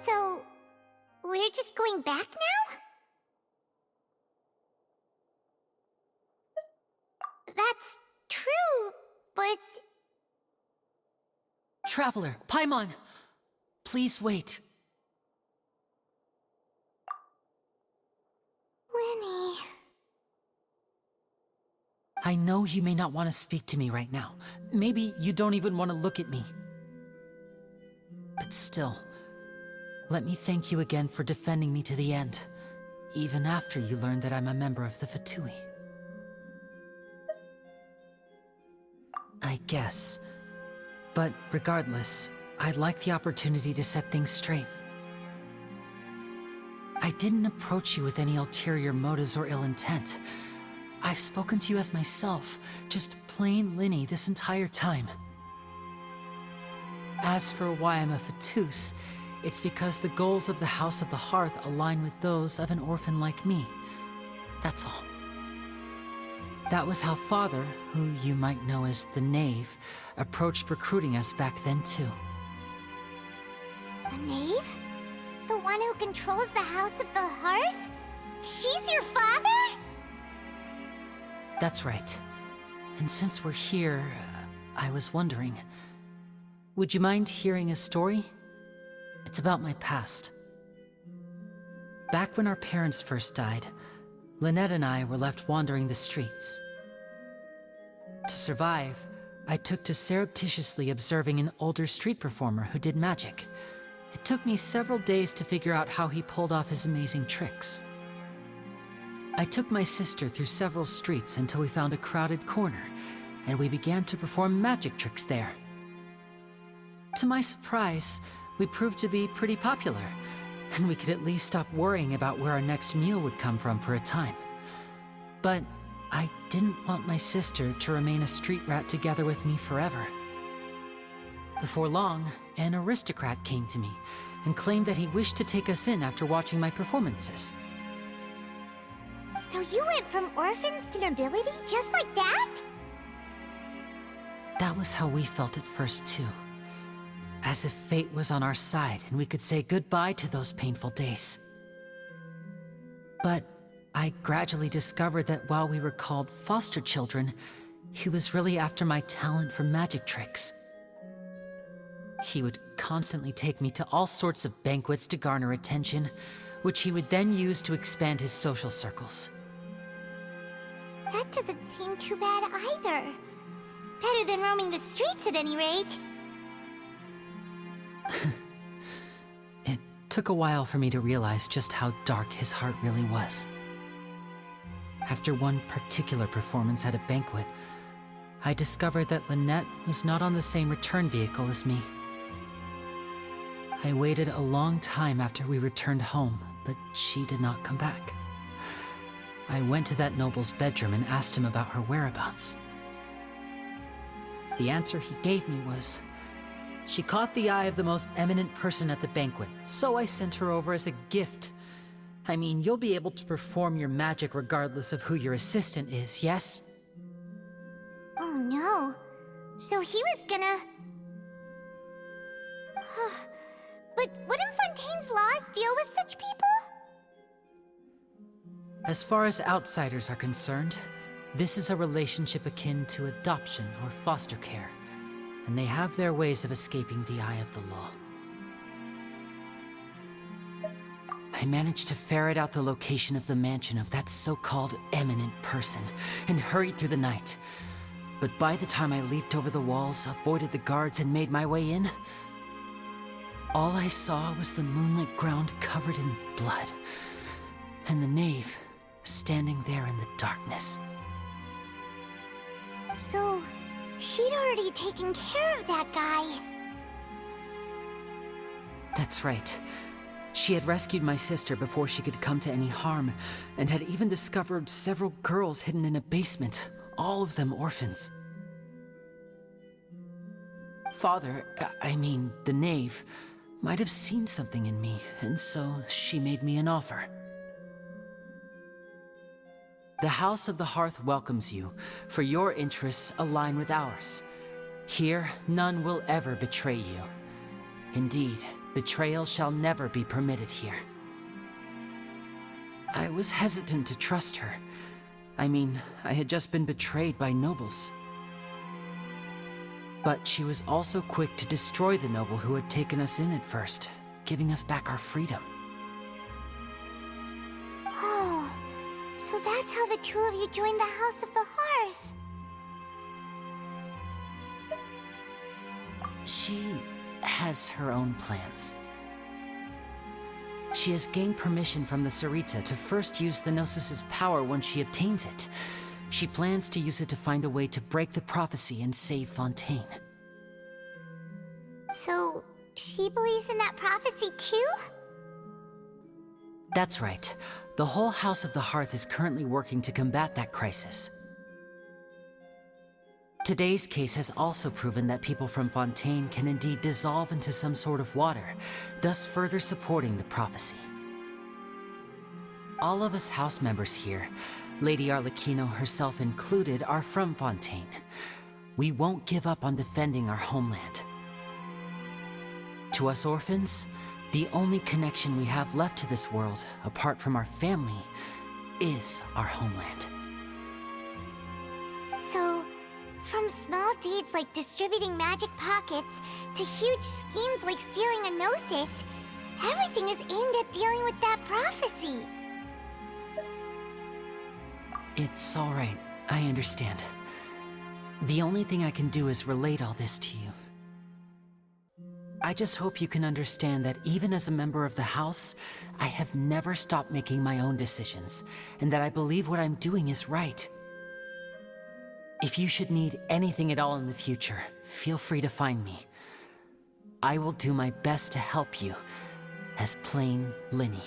So, we're just going back now? That's true, but... Traveler, Paimon! Please wait. Lyney... I know you may not want to speak to me right now. Maybe you don't even want to look at me. But still, let me thank you again for defending me to the end, even after you learned that I'm a member of the Fatui. I guess. But regardless, I'd like the opportunity to set things straight. I didn't approach you with any ulterior motives or ill intent. I've spoken to you as myself, just plain Lyney this entire time. As for why I'm a Fatus, it's because the goals of the House of the Hearth align with those of an orphan like me. That's all. That was how Father, who you might know as the Knave, approached recruiting us back then too. The Knave? The one who controls the House of the Hearth? She's your father? That's right. And since we're here, I was wondering, would you mind hearing a story? It's about my past. Back when our parents first died, Lynette and I were left wandering the streets. To survive, I took to surreptitiously observing an older street performer who did magic. It took me several days to figure out how he pulled off his amazing tricks. I took my sister through several streets until we found a crowded corner, and we began to perform magic tricks there. To my surprise, we proved to be pretty popular, and we could at least stop worrying about where our next meal would come from for a time. But I didn't want my sister to remain a street rat together with me forever. Before long, an aristocrat came to me and claimed that he wished to take us in after watching my performances. So you went from orphans to nobility just like that? That was how we felt at first too. As if fate was on our side and we could say goodbye to those painful days. But I gradually discovered that while we were called foster children, he was really after my talent for magic tricks. He would constantly take me to all sorts of banquets to garner attention, which he would then use to expand his social circles. That doesn't seem too bad either. Better than roaming the streets at any rate. It took a while for me to realize just how dark his heart really was. After one particular performance at a banquet, I discovered that Lynette was not on the same return vehicle as me. I waited a long time after we returned home, but she did not come back. I went to that noble's bedroom and asked him about her whereabouts. The answer he gave me was, she caught the eye of the most eminent person at the banquet, so I sent her over as a gift. I mean, you'll be able to perform your magic regardless of who your assistant is, yes? Oh no. So he was gonna... But wouldn't Fontaine's laws deal with such people? As far as outsiders are concerned, this is a relationship akin to adoption or foster care, and they have their ways of escaping the eye of the law. I managed to ferret out the location of the mansion of that so-called eminent person and hurried through the night. But by the time I leaped over the walls, avoided the guards, and made my way in, all I saw was the moonlit ground covered in blood, and the knave standing there in the darkness. So, she'd already taken care of that guy. That's right. She had rescued my sister before she could come to any harm, and had even discovered several girls hidden in a basement, all of them orphans. Father, I mean, the knave, might have seen something in me, and so she made me an offer. The House of the Hearth welcomes you, for your interests align with ours. Here, none will ever betray you. Indeed, Betrayal shall never be permitted here. I was hesitant to trust her. I mean, I had just been betrayed by nobles. But she was also quick to destroy the noble who had taken us in at first, giving us back our freedom. Oh, so that's how the two of you joined the House of the Hearth. She has her own plans. She has gained permission from the Tsaritsa to first use the Gnosis' power once she obtains it. She plans to use it to find a way to break the prophecy and save Fontaine. So, she believes in that prophecy too? That's right. The whole House of the Hearth is currently working to combat that crisis. Today's case has also proven that people from Fontaine can indeed dissolve into some sort of water, thus further supporting the prophecy. All of us house members here, Lady Arlecchino herself included, are from Fontaine. We won't give up on defending our homeland. To us orphans, the only connection we have left to this world, apart from our family, is our homeland. So, from small deeds like distributing magic pockets to huge schemes like stealing a Gnosis, everything is aimed at dealing with that prophecy. It's all right. I understand. The only thing I can do is relate all this to you. I just hope you can understand that even as a member of the House, I have never stopped making my own decisions, and that I believe what I'm doing is right. If you should need anything at all in the future, feel free to find me. I will do my best to help you, as plain Lyney.